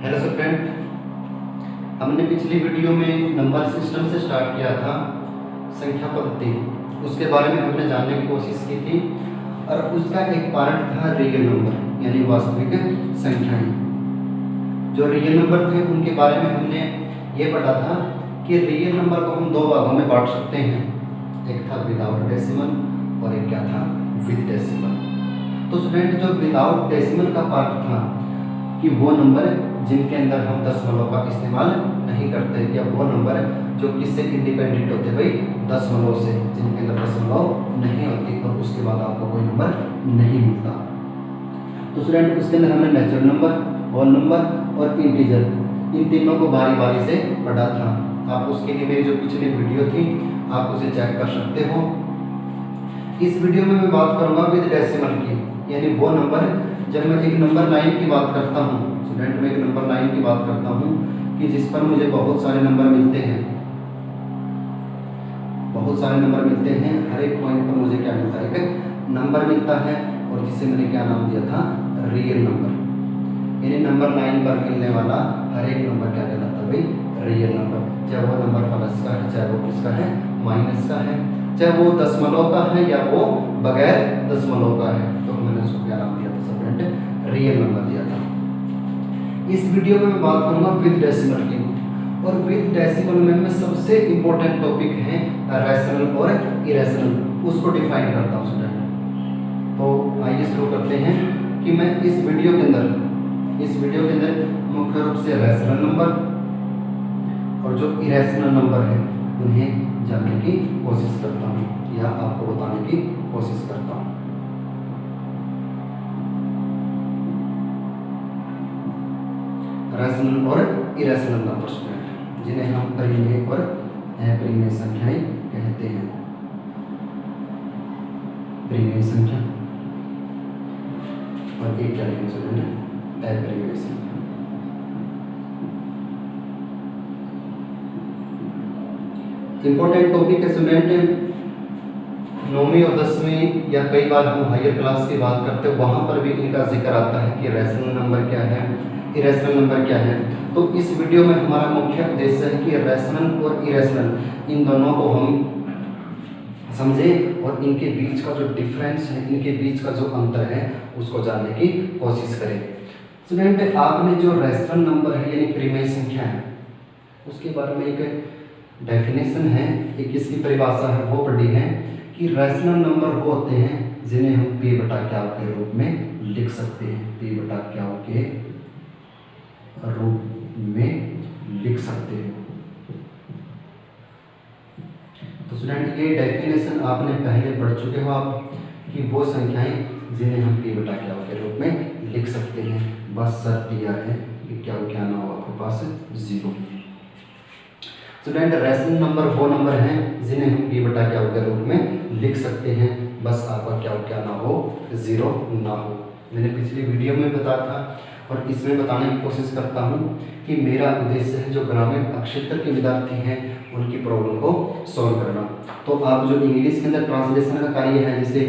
Hello student, हमने पिछली video में नंबर सिस्टम से स्टार्ट किया था संख्या पद्धति, उसके बारे में हमने जानने की कोशिश की थी और उसका एक पार्ट था रियल नंबर यानी वास्तविक संख्याएं। जो रियल नंबर थे उनके बारे में हमने ये पढ़ा था कि रियल नंबर को हम दो भागों में बांट सकते हैं, एक था विदाउट डेसिमल और एक क्या था विद डेसिमल। तो स्टूडेंट, जो विदाउट डेसिमल का पार्ट था कि वो नंबर जिनके अंदर हम दशमलव का इस्तेमाल नहीं करते, या वो नंबर जो किससे इंडिपेंडेंट होते भाई दशमलव से, जिनके अंदर दशमलव नहीं होती और उसके बाद आपको कोई नंबर नहीं मिलता। तो स्टूडेंट, उसके अंदर हमने नेचुरल नंबर, होल नंबर और इंटीजर, इन तीनों को बारी बारी से पढ़ा था। आप उसके लिए मेरी जो पिछली वीडियो थी आप उसे चेक कर सकते हो। इस वीडियो में मैं बात करूंगा विद डेसिमल की, यानी वो नंबर जब मैं एक नंबर लाइन की बात करता हूँ स्टूडेंट, मैं एक नंबर लाइन की बात करता हूँ कि जिस पर मुझे बहुत सारे नंबर मिलते हैं, बहुत सारे नंबर मिलते हैं, हर एक पॉइंट पर मुझे क्या मिलता है, एक नंबर मिलता है, और जिसे मैंने क्या नाम दिया था, रियल नंबर। यानी नंबर लाइन पर मिलने वाला हर एक नंबर क्या कहलाता है भाई, रियल नंबर। चाहे वो नंबर प्लस का है, चाहे वो किसका है, माइनस का है, चाहे वो दशमलव का है या वो बगैर दशमलव का है, तो मैंने उसको क्या नाम दिया था स्टूडेंट, रियल नंबर दिया था। इस वीडियो में मैं बात करूंगा विद डेसिमल की, और विद डेसिमल में मैं सबसे इंपॉर्टेंट टॉपिक है रैशनल और इरेशनल, उसको डिफाइन करता हूँ स्टूडेंट। तो आइए शुरू करते हैं कि मैं इस वीडियो के अंदर मुख्य रूप से रैशनल नंबर और जो इरेशनल नंबर है उन्हें जानने की कोशिश करता हूँ या आपको बताने की कोशिश करता हूँ। रैशनल और इरेशनल नंबर स्टूडेंट, जिन्हें हम परिमेय और अपरिमेय संख्याएं कहते हैं। परिमेय संख्या और एक क्या लेंगे स्टूडेंट, अपरिमेय संख्या। इंपॉर्टेंट टॉपिक है स्टूडेंट, 9वीं और 10वीं या कई बार हम हायर क्लास की बात करते हैं वहां पर भी इनका जिक्र आता है कि रैशनल नंबर क्या है, इरेशनल नंबर क्या है। तो इस वीडियो में हमारा मुख्य उद्देश्य है कि रैशनल और इरेशनल इन दोनों को हम समझें और इनके बीच का जो डिफरेंस है, इनके बीच का जो अंतर है उसको जानने की कोशिश करें। स्टूडेंट, आपने जो रैशनल नंबर है यानी परिमेय संख्या है उसके बारे में एक डेफिनेशन है, एक इसकी परिभाषा है वो पढ़ी है कि रैशनल नंबर वो होते हैं जिन्हें हम p बटा क्या के रूप में लिख सकते हैं, p बटा क्या के रूप में लिख सकते हैं। तो स्टूडेंट, ये डेफिनेशन आपने पहले पढ़ चुके हो आप कि वो संख्याएं जिन्हें हम p बटा क्या के रूप में लिख सकते हैं, बस शर्त यह है कि क्या ना हो आपके पास जीरो। स्टूडेंट, रैशनल नंबर वो नंबर हैं जिन्हें हम p बटा क्या के रूप में लिख सकते हैं, बस आपका क्या ना हो, जीरो ना हो। मैंने पिछली वीडियो में बताया था और इसमें बताने की कोशिश करता हूं कि मेरा उद्देश्य है जो ग्रामीण क्षेत्र के विद्यार्थी हैं उनकी प्रॉब्लम को सॉल्व करना। तो आप जो इंग्लिश के अंदर ट्रांसलेशन का कार्य है, जैसे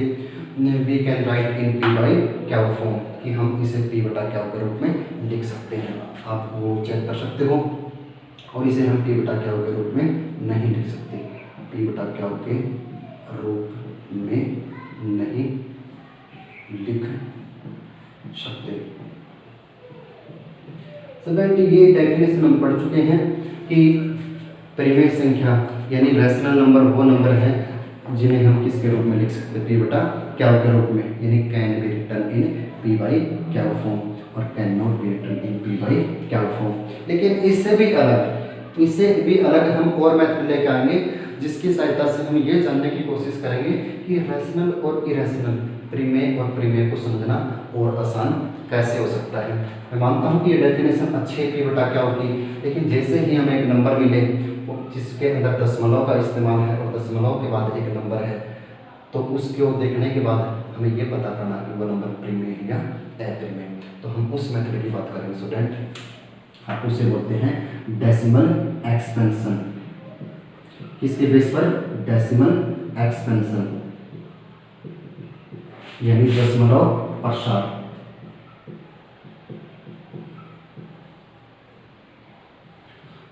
we can write in p by क्या फॉर्म, कि हम इसे p बटा क्या के रूप में लिख सकते हैं, आप वो चेक कर सकते हो। और इसे हम p बटा क्या के रूप में नहीं लिख सकते, p बटा क्या के रूप में नहीं लिख सकते। स्टूडेंट, ये डेफिनेशन हम पढ़ चुके हैं कि परिमेय संख्या यानी रैशनल नंबर वो नंबर है जिन्हें हम किसके रूप में लिख सकते हैं, p बटा क्या के रूप में, यानी can be written in p by क्या फॉर्म और can not be written in p by क्या फॉर्म। लेकिन इससे भी अलग हम और मेथड लेकर आएंगे जिसकी सहायता से हम ये जानने की कोशिश करेंगे कि रैशनल और इरेशनल, परिमेय और परिमेय को समझना और आसान कैसे हो सकता है। मैं मानता हूँ कि ये डेफिनेशन अच्छी है p बटा क्या होगी, लेकिन जैसे ही हमें एक नंबर मिले जिसके अंदर दशमलव का इस्तेमाल है और दशमलव के बाद एक नंबर है, तो उसको देखने के बाद हमें ये पता करना कि वो नंबर परिमेय है या अपरिमेय। तो हम उस मेथड की बात करेंगे स्टूडेंट, आप उसे बोलते हैं डेसिमल एक्सपेंशन। किसके बेस पर, डेसिमल एक्सपेंशन, यानी दशमलव प्रसार।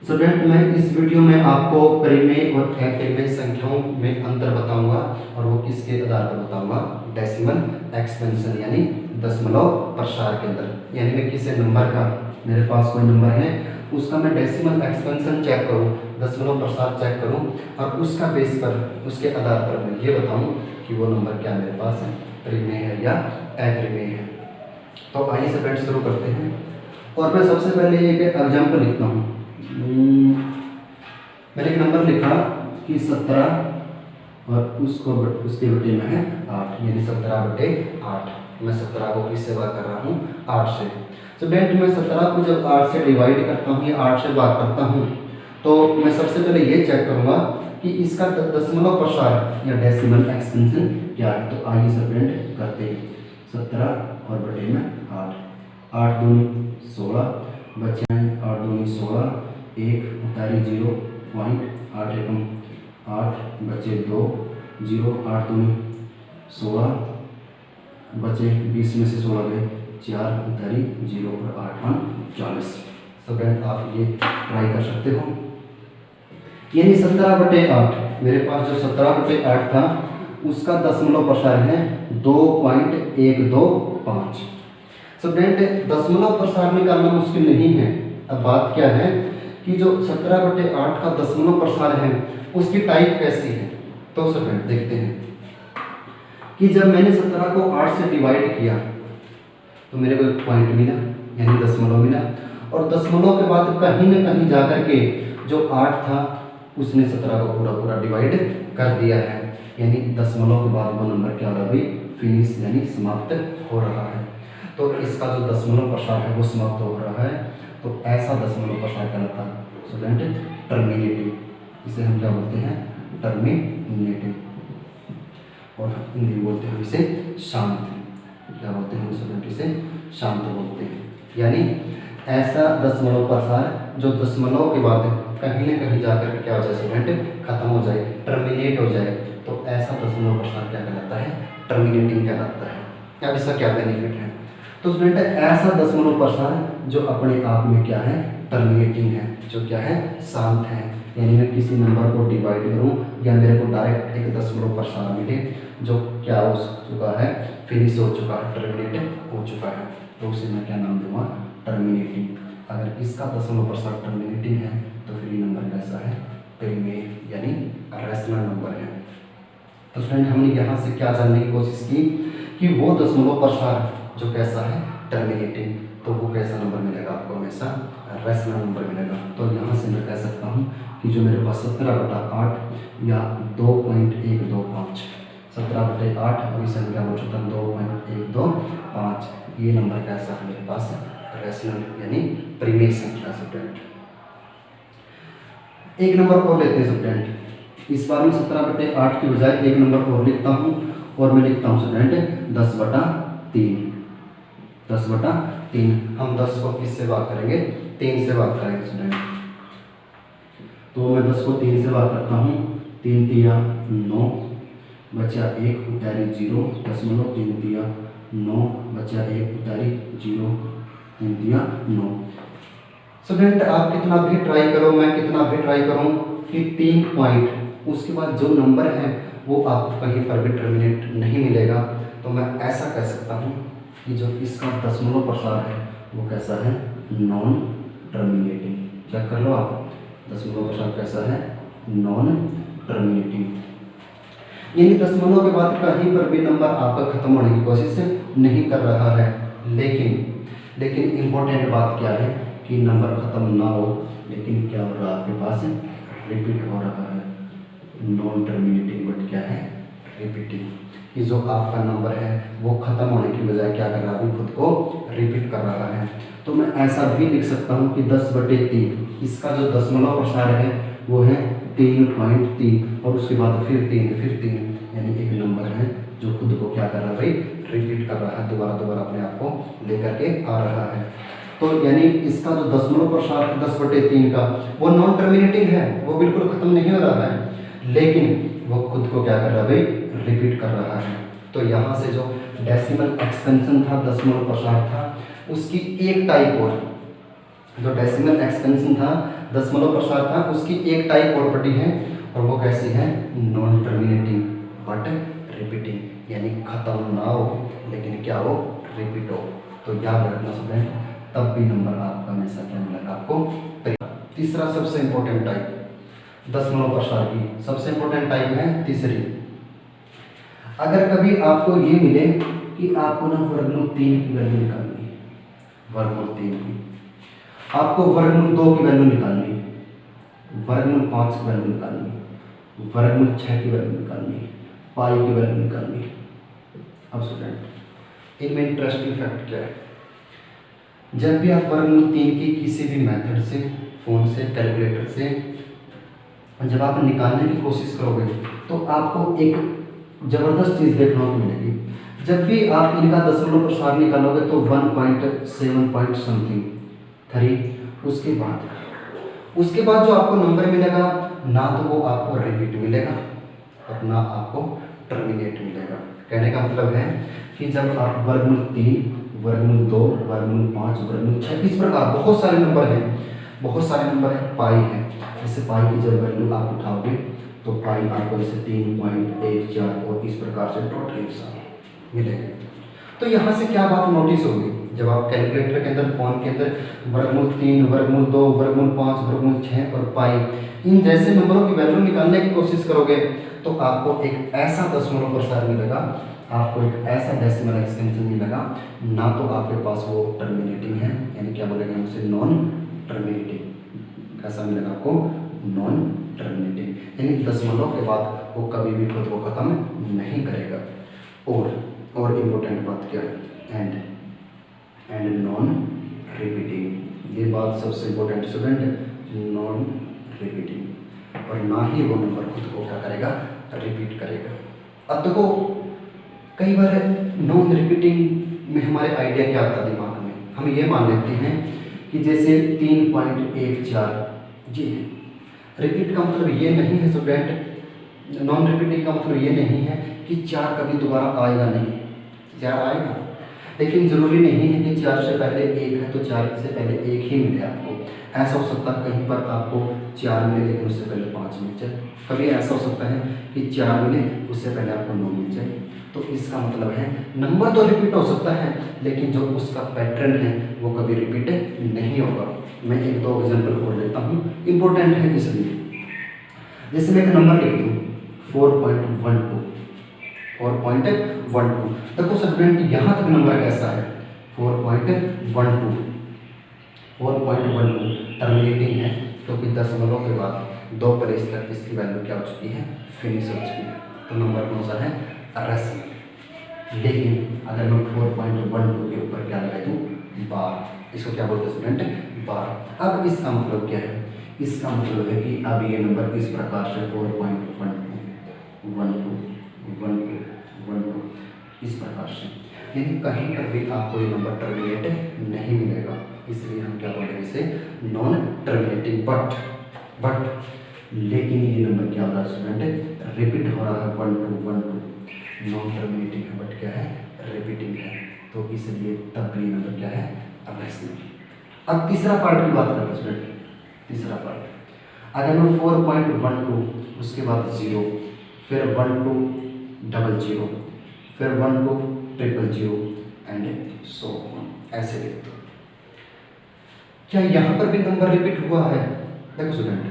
स्टूडेंट मैं इस वीडियो में आपको परिमेय और अपरिमेय संख्याओं में अंतर बताऊंगा और वो किसके आधार पर बताऊंगा, डेसिमल एक्सपेंशन यानी दशमलव प्रसार के अंदर। यानी मैं किसी नंबर का, मेरे पास कोई नंबर है उसका मैं डेसिमल एक्सपेंशन चेक करूं, दशमलव प्रसार चेक करूं और उसका बेस पर, उसके आधार पर मैं ये बताऊं कि वो नंबर क्या मेरे पास है, परिमेय है या अपरिमेय है। तो आइए स्टूडेंट शुरू करते हैं। और मैं सबसे पहले एक एग्जाम्पल लिखता हूँ। मैंने एक नंबर लिखा कि 17 और उसको उसके बटे में है 8, यानी 17/8। मैं 17 को किससे भाग कर रहा हूँ, 8 से। स्टूडेंट मैं 17 को जब 8 से डिवाइड करता हूँ या 8 से भाग करता हूँ तो मैं सबसे पहले ये चेक करूँगा कि इसका दशमलव प्रसार या डेसिमल एक्सपेंशन क्या है। तो आइए स्टूडेंट करते हैं। 17 और बटे में 8, 8 दूनी 16 बचे हैं, 8 दूनी 16, 1 उतारी 0 पॉइंट, 8 एकम 8 बचे 2 0, 8 दूनी 16 बचे 20 में से 16 गए 4 उतारी 0 और 8 1 40। स्टूडेंट आप ये ट्राई कर सकते हो। यानी 17/8 मेरे पास जो 17/8 था उसका दशमलव प्रसार है 2.125। स्टूडेंट दशमलव प्रसार निकालना मुश्किल नहीं है। अब बात क्या है कि जो 17/8 का दशमलव प्रसार है उसकी टाइप कैसी है। तो स्टूडेंट देखते हैं कि जब मैंने 17 को 8 से डिवाइड किया तो मेरे को एक पॉइंट मिला यानी दशमलव मिला, और दशमलव के बाद कहीं न कहीं जाकर के जो 8 था उसने 17 को पूरा पूरा डिवाइड कर दिया है। यानी दशमलव के बाद वो नंबर क्या हो रहा है, फिनिश यानी समाप्त हो रहा है। तो इसका जो दशमलव प्रसार है वो समाप्त हो रहा है। तो ऐसा दशमलव प्रसार कहलाता है स्टूडेंट टर्मिनेटिंग। इसे हम क्या बोलते हैं, टर्मिनेटिंग। और हिंदी बोलते हैं इसे शांत। क्या बोलते हैं स्टूडेंट, इसे शांत बोलते हैं। यानी ऐसा दशमलव प्रसार जो दशमलव के बाद कहीं न कहीं जाकर के क्या हो जाए स्टूडेंट, खत्म हो जाए, टर्मिनेट हो जाए। तो ऐसा दशमलव प्रसार क्या कहलाता है, टर्मिनेटिंग कहलाता है। अब इसका क्या बेनिफिट है। तो स्टूडेंट ऐसा दशमलव प्रसार जो अपने आप में क्या है, टर्मिनेटिंग है, जो क्या है, शांत है। यानी मैं किसी नंबर को डिवाइड करूं या मेरे को डायरेक्ट एक दशमलव प्रसार मिले जो क्या हो चुका है, फिनिश हो चुका है, टर्मिनेट हो चुका है, तो उसे मैं क्या नाम दूंगा, टर्मिनेटिंग। अगर इसका दशमलव प्रसार टर्मिनेटिंग है तो फिर ये नंबर कैसा है, परिमेय यानी रेशनल नंबर है। तो स्टूडेंट हमने यहाँ से क्या जानने की कोशिश की कि वो दशमलव प्रसार जो कैसा है, टर्मिनेटिंग, तो वो कैसा नंबर मिलेगा आपको, हमेशा रेशनल नंबर मिलेगा। तो यहाँ से मैं कह सकता हूँ कि जो मेरे पास 17/8 या 2.125, 17/8 और इसे हम क्या बोल सकते हैं, 2.125, ये नंबर कैसा है मेरे पास, रेशनल यानी परिमेय संख्या। स्टूडेंट एक नंबर और लेते हैं स्टूडेंट। इस बार में 17/8 की बजाय एक नंबर और लिखता हूँ और मैं लिखता हूँ स्टूडेंट 10/3। 10/3 हम 10 को किससे भाग करेंगे, 3 से भाग करेंगे स्टूडेंट। तो मैं 10 को 3 से भाग करता हूँ, 3 तिया 9 बचा 1 उतारी 0, 3 तिया 9 बचा 1 उतारी 0, 3 तिया 9। स्टूडेंट आप कितना भी ट्राई करो, मैं कितना भी ट्राई करूँ कि 3 पॉइंट उसके बाद जो नंबर है वो आपको कहीं पर भी टर्मिनेट नहीं मिलेगा। तो मैं ऐसा कह सकता हूँ कि जो इसका दशमलव प्रसार है वो कैसा है, नॉन टर्मिनेटिंग। चेक कर लो आप, दशमलव प्रसार कैसा है, नॉन टर्मिनेटिंग। यानी दशमलव के बाद कहीं पर भी नंबर आपका खत्म होने की कोशिश नहीं कर रहा है। लेकिन इम्पोर्टेंट बात क्या है कि नंबर खत्म ना हो, लेकिन क्या हो रहा है आपके पास, रिपीट हो रहा है। नॉन टर्मिनेटिंग बट क्या है, रिपीटिंग। कि जो आपका नंबर है वो खत्म होने की बजाय क्या कर रहा है, खुद को रिपीट कर रहा है। तो मैं ऐसा भी लिख सकता हूँ कि 10/3 इसका जो दशमलव प्रसार है वो है 3.3 और उसके बाद फिर 3, यानी एक नंबर है जो खुद को क्या कर रहा है भाई, रिपीट कर रहा है, दोबारा अपने आप को लेकर के आ रहा है। तो यानी इसका जो दशमलव प्रसार है 10/3 का वो नॉन टर्मिनेटिंग है, वो बिल्कुल खत्म नहीं हो रहा है, लेकिन वो खुद को क्या कर रहा है भाई, रिपीट कर रहा है। तो यहाँ से जो डेसिमल एक्सपेंशन था, दशमलव प्रसार था, उसकी एक टाइप और जो डेसिमल एक्सपेंशन था, दशमलव प्रसार था, उसकी एक टाइप और प्रॉपर्टी है और वो कैसी है, नॉन टर्मिनेटिंग बट रिपीटिंग, यानी खत्म ना हो लेकिन क्या हो, रिपीट हो। तो याद रखना स्टूडेंट, तब भी नंबर आपका हमेशा क्या मिलेगा आपको। तीसरा सबसे इंपॉर्टेंट टाइप दशमलव प्रसार की सबसे इंपॉर्टेंट टाइप है तीसरी। अगर कभी आपको ये मिले कि आपको ना वर्गमूल 3 की वैल्यू निकालनी है, वर्गमूल 3 की, आपको वर्गमूल 2 की वैल्यू निकालनी है, वर्गमूल 5 की वैल्यू निकालनी है, वर्गमूल 6 की वैल्यू निकालनी है, पाई की वैल्यू निकालनी है। अब स्टूडेंट इनमें इंटरेस्टिंग फैक्ट क्या है, जब भी आप वर्गमूल 3 की किसी भी मेथड से, फोन से, कैलकुलेटर से जब आप निकालने की कोशिश करोगे तो आपको एक ज़बरदस्त चीज़ देखने को मिलेगी। जब भी आप इनका दशमलव प्रसार निकालोगे तो 1.7 पॉइंट समथिंग 3, उसके बाद जो आपको नंबर मिलेगा ना तो वो आपको रिपीट मिलेगा और ना आपको टर्मिनेट मिलेगा। कहने का मतलब है कि जब आप वर्गमूल 3, वर्गमूल 2, वर्गमूल 5, वर्गमूल 6, इस प्रकार बहुत सारे नंबर हैं, पाई है, जैसे पाई की जब वैल्यू आप उठाओगे तो पाई आपको जैसे 3.14 और इस प्रकार से टोटल मिलेगा। तो यहाँ से क्या बात नोटिस होगी, जब आप कैलकुलेटर के अंदर, फोन के अंदर वर्गमूल 3, वर्गमूल 2, वर्गमूल 5, वर्गमूल 6 और पाई इन जैसे नंबरों की वैल्यू निकालने की कोशिश करोगे तो आपको एक ऐसा दशमलव प्रसार मिलेगा, आपको एक ऐसा डेसिमल एक्सटेंशन मिलेगा, ना तो आपके पास वो टर्मिनेटिंग है, यानी क्या बोलेंगे हम उसे, नॉन टर्मिनेटिंग। कैसा मिलेगा आपको, नॉन टर्मिनेटिंग, यानी दशमलव के बाद वो कभी भी खुद को खत्म नहीं करेगा। और इम्पोर्टेंट बात क्या है, एंड नॉन रिपीटिंग, ये बात सबसे इम्पोर्टेंट स्टूडेंट, नॉन रिपीटिंग, और ना ही वो नंबर खुद को क्या करेगा, रिपीट करेगा। अब देखो कई बार नॉन रिपीटिंग में हमारे आइडिया क्या आता है दिमाग में, हम ये मान लेते हैं कि जैसे 3.14 ये रिपीट का मतलब ये नहीं है स्टूडेंट, नॉन रिपीटिंग का मतलब ये नहीं है कि 4 कभी दोबारा आएगा नहीं, 4 आएगा, लेकिन ज़रूरी नहीं है कि 4 से पहले 1 है तो 4 से पहले 1 ही मिले आपको। ऐसा हो सकता है कहीं पर आपको 4 मिले लेकिन उससे पहले 5 मिल जाए, कभी ऐसा हो सकता है कि 4 मिले उससे पहले आपको 9 मिल जाए। तो इसका मतलब है नंबर तो रिपीट हो सकता है लेकिन जो उसका पैटर्न है वो कभी रिपीट नहीं होगा। मैं 1-2 एग्जाम्पल और लेता हूँ, इम्पोर्टेंट है इसलिए। जैसे मैं एक नंबर लिख दूँ 4.12, देखो स्टूडेंट यहाँ तक नंबर कैसा है, 4.12 टर्मिनेटिंग है, क्योंकि दशमलव के बाद 2 प्लेस तक इसकी वैल्यू क्या हो चुकी है, फिनिश हो चुकी है, तो नंबर कौन सा है, रेसिमल। लेकिन अगर मैं 4.12 के ऊपर क्या लगा दूँ, बार, इसको क्या बोलते हैं स्टूडेंट, बार। अब इसका मतलब क्या है, इसका मतलब है कि अब ये नंबर इस प्रकार से 4.12 इस प्रकार से, यानी कहीं पर भी आपको ये नंबर टर्मिनेट नहीं मिलेगा, इसलिए हम क्या बोलेंगे इसे, नॉन टर्मिनेटिंग। बट लेकिन ये नंबर क्या हो रहा है स्टूडेंट, रिपीट हो रहा है, 1212 नॉन टर्मिनेटिंग है बट क्या है, रिपीटिंग है, तो इसलिए तब भी नंबर क्या है, रेशनल। अब तीसरा पार्ट की बात करते हैं स्टूडेंट, तीसरा पार्ट अगर मैं 4.12 उसके बाद 0, फिर 1200, फिर 12000 एंड सो ऑन, ऐसे लिख दो, क्या यहाँ पर भी नंबर रिपीट हुआ है? देखो स्टूडेंट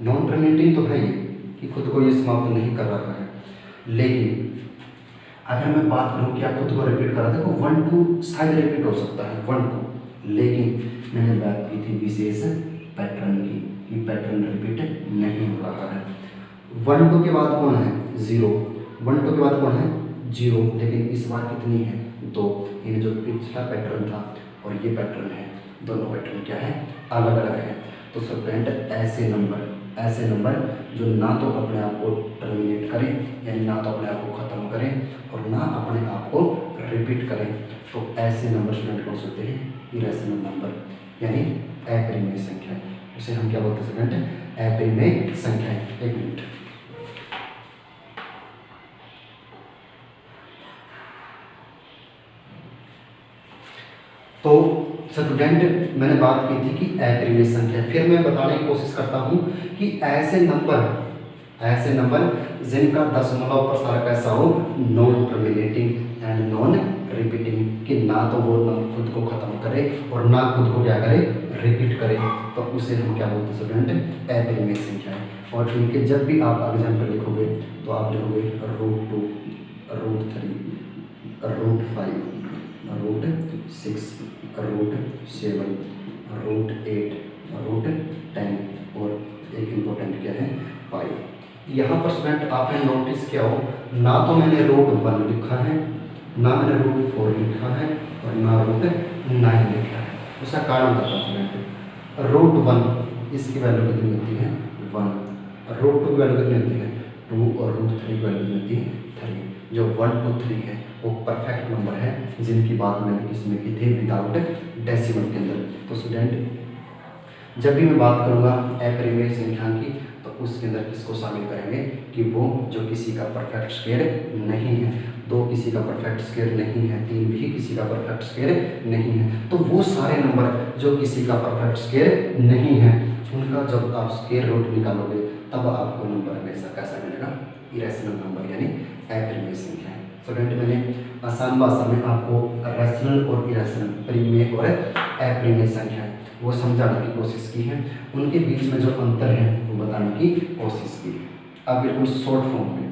नॉन टर्मिनेटिंग तो है ये कि खुद को ये समाप्त नहीं कर रहा है, लेकिन अगर मैं बात करूँ कि आप खुद को रिपीट करा, देखो 1-2 शायद रिपीट हो सकता है 1-2, लेकिन मैंने बात की थी विशेष पैटर्न की कि पैटर्न रिपीट नहीं हो रहा है। 1-2 के बाद कौन है, 0, 1-2 के बाद कौन है, 0, लेकिन इस बार कितनी है, 2, ये जो पिछला पैटर्न था और ये पैटर्न है, दोनों पैटर्न क्या है, अलग अलग है। तो स्टूडेंट ऐसे नंबर जो ना तो अपने आप को टर्मिनेट करें, यानी ना तो अपने आप को ख़त्म करें और ना अपने आप को रिपीट करें, तो ऐसे नंबर स्टूडेंट कौन से होते हैं, इरेशनल नंबर, यानी अपरिमेय संख्या, उसे हम क्या बोलते हैं स्टूडेंट, अपरिमेय संख्या। एक मिनट, तो स्टूडेंट मैंने बात की थी कि अप्रिमेय संख्या, फिर मैं बताने की कोशिश करता हूँ कि ऐसे नंबर जिनका दशमलव प्रसार कैसा हो, non terminating and non repeating, कि ना तो वो खुद को खत्म करे और ना खुद को क्या करे, रिपीट करे, तो उसे हम क्या बोलते हैं स्टूडेंट, अप्रिमेय संख्या है। और इनके जब भी आप एग्जाम्पल लिखोगे तो आप लिखोगे √2, √3, √5, √6, √7, √8, √10 और एक इम्पोर्टेंट क्या है, पाई। यहाँ पर स्टूडेंट आपने नोटिस किया हो, ना तो मैंने √1 लिखा है, ना मैंने √4 लिखा है और ना √9 लिखा है। उसका कारण बताओ स्टूडेंट। √1 इसकी वैल्यू कितनी होती है, 1, √2 की वैल्यू कितनी होती है, 2 और √3 की वैल्यू कितनी होती है, 3। जो 1, 2, 3 है वो परफेक्ट नंबर है जिनकी बात मैंने इसमें की थी विदाउट डेसिमल के अंदर। तो स्टूडेंट जब भी मैं बात करूँगा अप्रिमेय संख्या की तो उसके अंदर किसको शामिल करेंगे कि वो जो किसी का परफेक्ट स्क्वायर नहीं है, 2 किसी का परफेक्ट स्क्वायर नहीं है, 3 भी किसी का परफेक्ट स्क्वायर नहीं है, तो वो सारे नंबर जो किसी का परफेक्ट स्क्वायर नहीं है उनका जब आप स्क्वायर रूट निकालोगे तब आपको नंबर हमेशा कैसा मिलेगा, इरेशनल नंबर यानी अप्रिमेय संख्या है। स्टूडेंट मैंने आसान भाषा में आपको रैशनल और इरेशनल, परिमेय और अप्रिमेय संख्या है वो समझाने की कोशिश की है, उनके बीच में जो अंतर है वो बताने की कोशिश की है, अब बिल्कुल शॉर्ट फॉर्म में।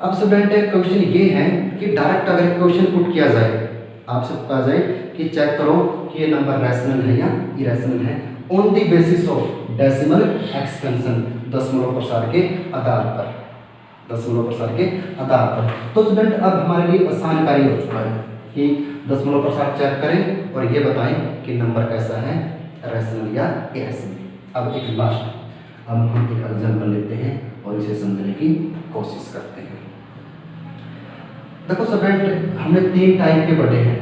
अब स्टूडेंट क्वेश्चन ये है कि डायरेक्ट अगर क्वेश्चन पुट किया जाए, आपसे कहा जाए कि चेक करो कि ये नंबर रैशनल है या इरेशनल है on the basis of decimal expansion, दशमलव प्रसार के आधार पर, दशमलव प्रसार के आधार पर। तो स्टूडेंट अब हमारे लिए आसान कार्य हो चुका है कि दशमलव प्रसार चेक करें और ये बताएं कि नंबर कैसा है, रैशनल या इरेशनल। अब एक लास्ट, अब हम एक एग्जाम्पल लेते हैं और इसे समझने की कोशिश करते हैं। देखो स्टूडेंट हमने 3 टाइप के पढ़े हैं,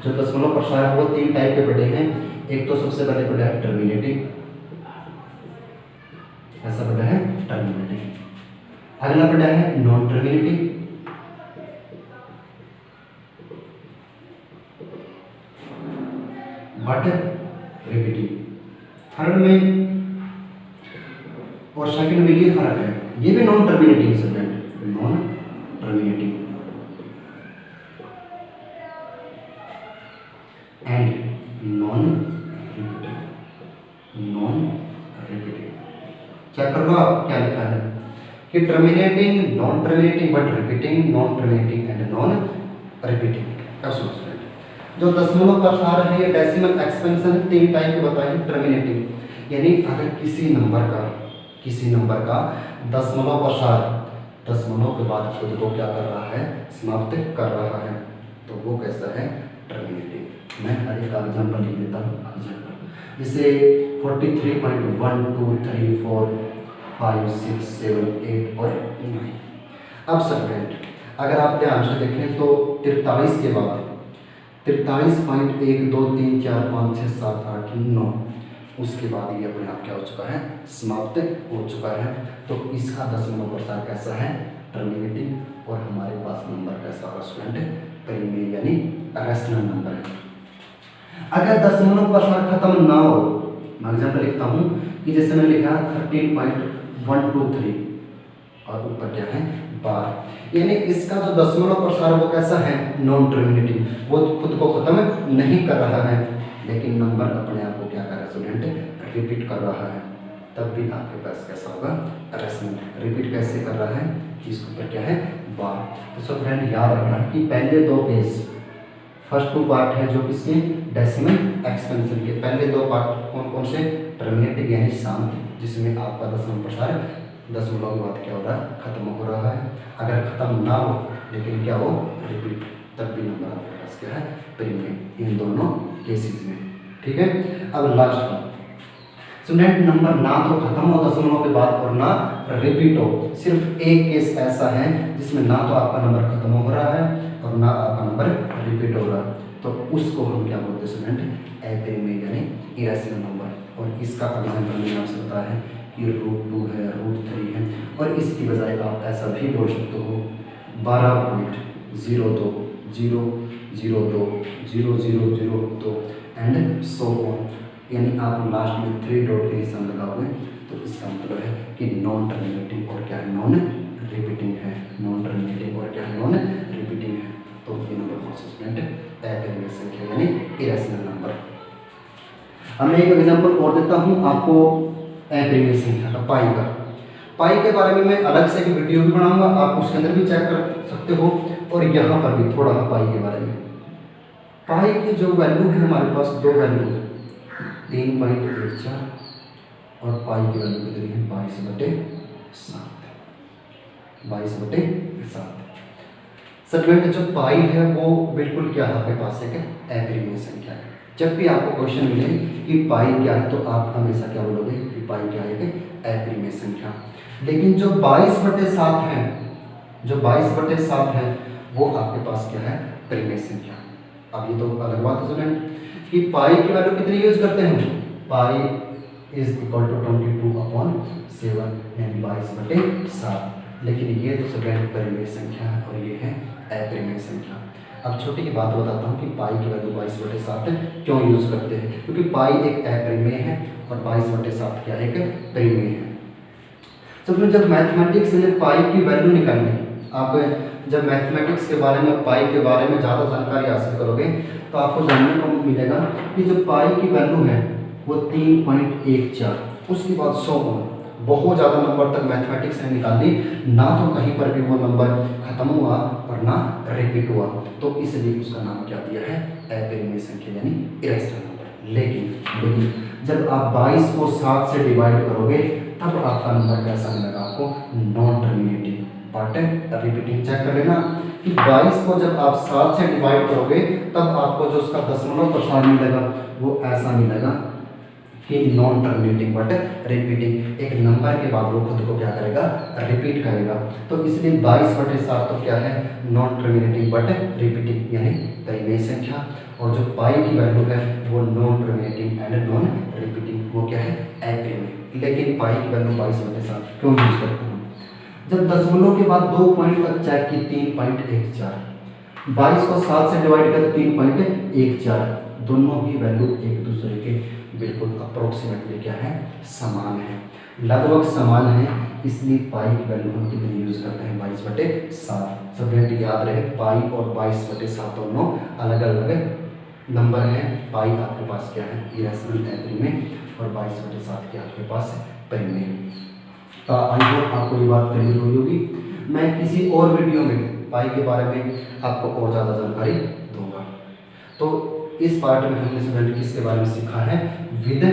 जो दशमलव प्रसार है वो 3 टाइप के पढ़े हैं। एक तो सबसे पहले पढ़ा है टर्मिनेटिंग, ऐसा पढ़ा है टर्मिनेटिंग। अगला पढ़ा है non terminating, but repeating. Third में और सेकंड में ये फर्क है, ये भी non terminating student, non terminating and non repeating, non repeating. Check कर लो आप क्या लिखा है कि terminating, non terminating, but repeating, non terminating and non repeating. अब सुनो स्टूडेंट, जो दशमलव प्रसार है ये डेसिमल एक्सपेंशन 3 टाइप के बताए हैं। टर्मिनेटिंग यानी अगर किसी नंबर का दशमलव प्रसार दशमलव के बाद खुद को क्या कर रहा है, समाप्त कर रहा है, तो वो कैसा है, टर्मिनेटिंग। मैं एक एग्जाम्पल लिख देता हूँ, एग्जाम्पल जैसे 43.1 2 3 4 5 6 7 8 और 9। अब स्टूडेंट अगर आप ध्यान से देखें तो 43 के बाद 43.1 2 3 4 5 6 7 8 9, उसके बाद ये अपने आप क्या हो चुका है, समाप्त हो चुका है। तो इसका दशमलव प्रसार कैसा है, टर्मिनेटिंग, और हमारे पास नंबर कैसा होगा स्टूडेंट, परिमेय यानी रैशनल नंबर है। अगर दशमलव प्रसार खत्म ना हो, मैं एग्जाम्पल लिखता हूँ कि जैसे मैंने लिखा 13.123 और ऊपर क्या है 12, यानी इसका जो दशमलव प्रसार वो कैसा है, नॉन टर्मिनेटिंग, वो खुद को खत्म नहीं कर रहा है, लेकिन नंबर अपने आप को क्या कर रहा है स्टूडेंट, रिपीट कर रहा है। तब भी आपके पास कैसा होगा, रैशनल। रिपीट कैसे कर रहा है कि इसके ऊपर क्या है, 12। तो सब फ्रेंड याद रखना कि पहले 2 पेज, फर्स्ट 2 पार्ट है जो किसके, डेसिमल एक्सपेंशन के। पहले 2 पार्ट कौन कौन से, टर्मिनेटिंग यानी शांत, जिसमें आपका दशमलव प्रसार दशमलव के बाद क्या हो रहा है, खत्म हो रहा है। अगर खत्म ना हो लेकिन क्या हो, रिपीट, तब भी नंबर आपके पास क्या है, परिमेय, इन दोनों केसेस में। ठीक है, अब लास्ट स्टूडेंट नंबर ना तो खत्म हो दशमलव के बाद और ना रिपीट हो। सिर्फ एक केस ऐसा है जिसमें ना तो आपका नंबर खत्म हो रहा है और ना आपका नंबर रिपीट हो रहा है, तो उसको हम क्या बोलते हैं स्टूडेंट, अपेरिमेय यानी इरेशनल नंबर। और इसका एग्जाम्पल मैंने आपसे बताया है कि √2 है, √3 है, और इसकी बजाय आप ऐसा भी बोल सकते हो 12.02 02 0002 एंड सो ऑन, यानी आप लास्ट में 3 डॉट के निशान लगाओगे तो इसका मतलब है कि नॉन टर्मिनेटिंग और क्या है, नॉन रिपीटिंग है, नॉन टर्मिनेटिंग और क्या है, नॉन रिपीटिंग है। तो ये नंबर फॉर स्टूडेंट अपरिमेय संख्या यानी इरेशनल नंबर। अब मैं एक एग्जांपल और देता हूँ आपको अपरिमेय संख्या का, पाई का। पाई के बारे में मैं अलग से एक वीडियो भी बनाऊंगा, आप उसके अंदर भी चेक कर सकते हो, और यहाँ पर भी थोड़ा पाई के बारे में। पाई की जो वैल्यू है हमारे पास दो वैल्यू है, 3.14 और पाई की वैल्यू कितनी है 22/7, 22/7। स्टूडेंट जो पाई है वो बिल्कुल क्या है आपके पास एक अपरिमेय संख्या है। जब भी आपको क्वेश्चन मिले कि पाई क्या है तो आप हमेशा क्या बोलोगे कि पाई क्या है, अपरिमेय संख्या। लेकिन जो 22/7 है, जो 22/7 है वो आपके पास क्या है, परिमेय संख्या। अब ये तो अलग बात है स्टूडेंट कि पाई की वैल्यू कितनी यूज करते हैं, पाई इज इक्वल टू 22/7 यानी 22/7। लेकिन ये तो स्टूडेंट परिमेय संख्या है और ये है अपरिमेय संख्या। अब छोटी की बात बताता हूँ कि पाई की वैल्यू 22/7 क्यों यूज करते हैं, क्योंकि पाई एक अपरिमेय है और 22/7 क्या है, एक परिमेय है। तो जब मैथमेटिक्स में पाई की वैल्यू निकालनी, आप जब मैथमेटिक्स के बारे में पाई के बारे में ज़्यादा जानकारी हासिल करोगे तो आपको जानने को मिलेगा कि जो पाई की वैल्यू है वो 3.14, उसके बाद 100 बहुत ज़्यादा नंबर तक मैथमेटिक्स ने निकाली, ना तो कहीं पर भी वो नंबर खत्म हुआ और ना रिपीट हुआ, तो इसलिए उसका नाम क्या दिया है, अपरिमेय संख्या यानी इरेशनल नंबर। लेकिन जब आप 22 को 7 से डिवाइड करोगे तब आपका नंबर कैसा मिलेगा आपको, non terminating. Part repeating check कर लेना कि 22 को जब आप 7 से डिवाइड करोगे तब आपको जो उसका दशमलव प्रसार मिलेगा वो ऐसा मिलेगा कि नॉन टर्मिनेटिंग बट रिपीटिंग। एक नंबर के बाद वो खुद को क्या करेगा, रिपीट करेगा। तो इसलिए 22/7 तो क्या है, नॉन टर्मिनेटिंग बट रिपीटिंग यानी परिमेय संख्या। और जो पाई की वैल्यू है वो non terminating and non repeating, वो क्या है, अपरिमेय। लेकिन पाई की वैल्यू 22/7 क्यों यूज करते हैं, जब दशमलव के बाद 2 पॉइंट तक चेक की 3.14, 22 को 7 से डिवाइड कर 3.14, दोनों ही वैल्यू एक दूसरे के बिल्कुल अप्रोक्सीमेटली क्या है, समान है, लगभग समान है। इसलिए पाई की वैल्यू हम कितनी यूज करते हैं, 22/7। स्टूडेंट याद रहे पाई और 22/7 दोनों अलग अलग नंबर हैं। पाई आपके पास क्या है, इरेशनल अपरिमेय, और 22/7 क्या आपके पास परिमेय। आई होप आपको ये बात क्लियर हुई होगी। मैं किसी और वीडियो में पाई के बारे में आपको और ज़्यादा जानकारी दूंगा। तो इस पार्ट में हमने स्टूडेंट किसके बारे में सीखा है, विद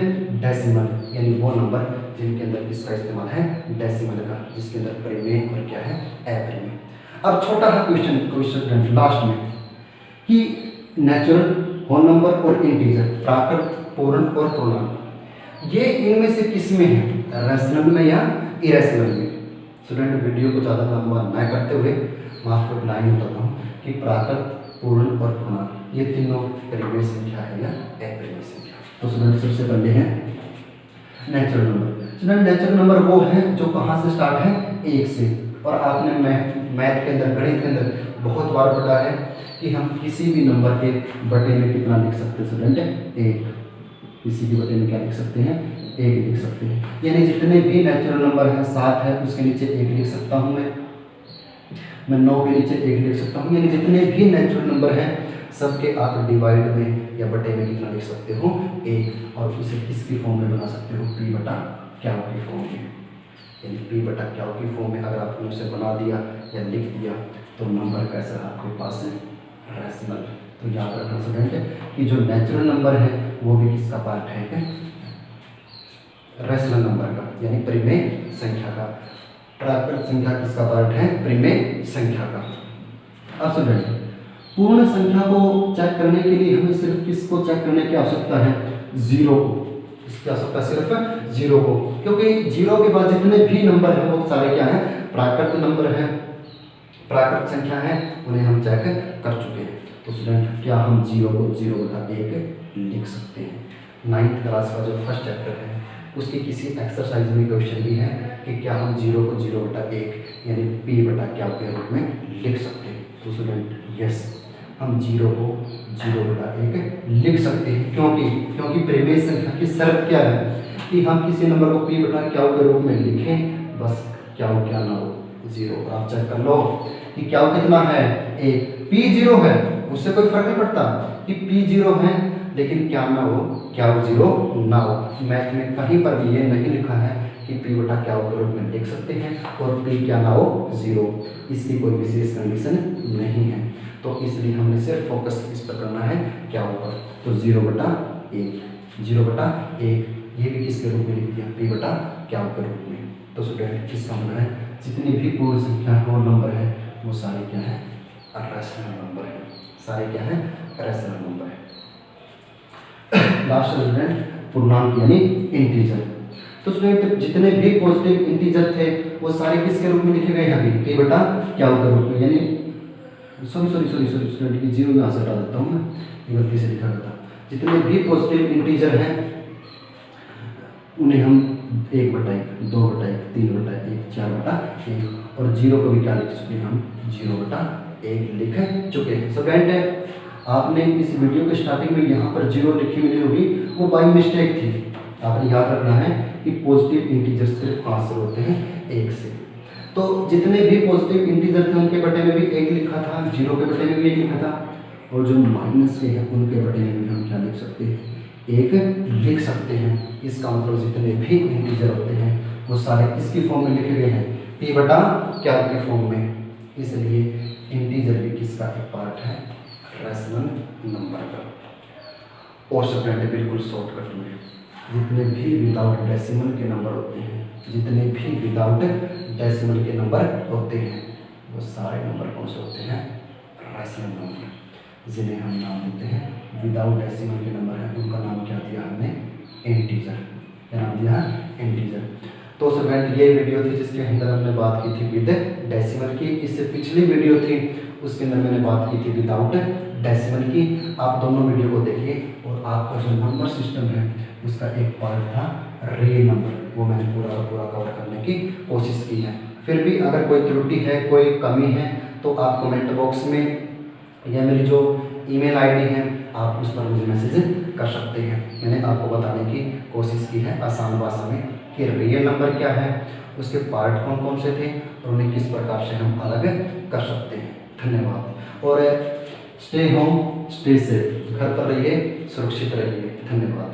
डेसिमल, यानी वो नंबर जिनके अंदर किसका इस्तेमाल है, डेसिमल का, जिसके अंदर परिमेय और क्या है, अपरिमेय। अब छोटा सा क्वेश्चन लास्ट में कि नेचुरल, होल नंबर और इंटीजर, प्राकृत, पूर्ण और पूर्णांक, ये इनमें से किस में है, रैशनल में या इरेशनल में। स्टूडेंट वीडियो को ज़्यादा लंबा न करते हुए मैं आपको एक लाइन बताता हूँ कि प्राकृत, पूर्ण और पूर्णांक ये तीनों परिमेय संख्या है या अपरिमेय संख्या। तो स्टूडेंट सबसे पहले है natural number. Student natural number वो है जो कहाँ से स्टार्ट है, 1 से। और आपने मैथ के अंदर, गणित के अंदर बहुत बार पढ़ा है कि हम किसी भी नंबर के बटे में कितना लिख सकते हैं स्टूडेंट, 1। किसी भी बटे में क्या लिख सकते हैं, 1 लिख सकते हैं। यानी जितने भी नेचुरल नंबर हैं, 7 है उसके नीचे 1 लिख सकता हूँ मैं 9 के नीचे 1 लिख सकता हूँ। यानी जितने भी नेचुरल नंबर हैं सबके आप डिवाइड में या बटे में कितना लिख सकते हो, 1। और उसे किसकी फॉर्म में बना सकते हो, p/q की फॉर्म में। यानी p/q की फॉर्म में अगर आपने उसे बना दिया या लिख दिया तो नंबर कैसा आपके पास है, रैशनल। तो याद रखना स्टूडेंट कि जो नेचुरल नंबर है वो भी किसका पार्ट है, रैशनल नंबर का, यानी परिमेय संख्या का। प्राकृत संख्या किसका पार्ट है, परिमेय संख्या का। अब स्टूडेंट पूर्ण संख्या को चेक करने के लिए हमें सिर्फ किसको चेक करने की आवश्यकता है, 0 को। इसकी आवश्यकता सिर्फ 0 को, क्योंकि 0 के बाद जितने भी नंबर हैं वो सारे क्या हैं, प्राकृत नंबर हैं, प्राकृत संख्या है, उन्हें हम चेक कर चुके हैं। तो स्टूडेंट क्या हम 0 को 0/1 लिख सकते हैं। 9th क्लास का जो फर्स्ट चैप्टर है उसकी किसी एक्सरसाइज में क्वेश्चन भी है कि क्या हम 0 को 0/1 यानी p/q के रूप में लिख सकते हैं। तो स्टूडेंट यस, हम 0/1 लिख सकते हैं। क्योंकि परिमेय संख्या की शर्त क्या है कि हम किसी नंबर को p/q के रूप में लिखें, बस क्या ना हो 0। आप चेक कर लो कि q कितना है 1, p 0 है, उससे कोई फर्क नहीं पड़ता कि p 0 है, लेकिन क्या ना हो q 0 ना हो। मैथ में कहीं पर भी ये नहीं लिखा है कि p/q के रूप में लिख सकते हैं और p क्या ना हो 0, इसकी कोई विशेष कंडीशन नहीं है। तो इसलिए हमने सिर्फ फोकस इस पर करना है क्या ऊपर। तो 0/1 ये भी किसके रूप में लिख दिया p/q के रूप में। तो स्टूडेंट इसका मतलब है जितनी भी पूर्ण संख्या और नंबर है वो सारे क्या है रैशनल नंबर है, सारे क्या है रैशनल नंबर है। लास्ट स्टूडेंट पूर्णांक यानी इंटीजर। तो स्टूडेंट जितने भी पॉजिटिव इंटीजर थे वो सारे किसके रूप में लिखे गए हैं अभी p/q के रूप में, यानी सॉरी स्टूडेंट की 0 यहाँ से हटा देता हूँ मैं, ये गलती से लिखा था। जितने भी पॉजिटिव इंटीजर हैं उन्हें हम 1/1, 2/1, 3/1, 4/1 और 0 को भी क्या लिख चुके हैं हम 0/1 लिख चुके हैं। स्टूडेंट आपने इस वीडियो के स्टार्टिंग में यहाँ पर 0 लिखी मिली होगी, वो बाई मिस्टेक थी। आपने याद रखना है कि पॉजिटिव इंटीजर सिर्फ कहाँ से होते हैं 1 से। तो जितने भी पॉजिटिव इंटीजर थे उनके बटे में भी 1 लिखा था, 0 के बटे में भी 1 लिखा था, और जो माइनस के हैं उनके बटे में भी हम क्या लिख सकते हैं 1 लिख सकते हैं। इसका मतलब जितने भी इंटीजर होते हैं वो सारे किसकी फॉर्म में लिखे गए हैं p/q के फॉर्म में। इसलिए इंटीजर भी किसका एक पार्ट है रैशनल नंबर का। और स्टूडेंट बिल्कुल शॉर्टकट में जितने भी विदाउट डेसिमल के नंबर होते हैं, जितने भी विदाउट डेसिमल के नंबर होते हैं वो सारे नंबर कौन से होते हैं रैशनल नंबर, जिन्हें हम नाम देते हैं विदाउट डेसिमल के नंबर हैं उनका नाम क्या दिया हमने इंटीजर। क्या नाम दिया इंटीजर। तो स्टूडेंट ये वीडियो थी जिसके अंदर हमने बात की थी विद डेसिमल की। इससे पिछली वीडियो थी उसके अंदर मैंने बात की थी विदाउट डेसिमल की। आप दोनों वीडियो को देखिए और आपका जो नंबर सिस्टम है उसका एक पार्ट था रियल नंबर, वो मैंने पूरा कवर करने की कोशिश की है। फिर भी अगर कोई त्रुटि है कोई कमी है तो आप कमेंट बॉक्स में या मेरी जो ईमेल आईडी है आप उस पर मुझे मैसेज कर सकते हैं। मैंने आपको बताने की कोशिश की है आसान भाषा में कि रियल नंबर क्या है, उसके पार्ट कौन कौन से थे और उन्हें किस प्रकार से हम अलग कर सकते हैं। धन्यवाद। और स्टे होम स्टे सेफ, घर पर रहिए, सुरक्षित रहिए। धन्यवाद।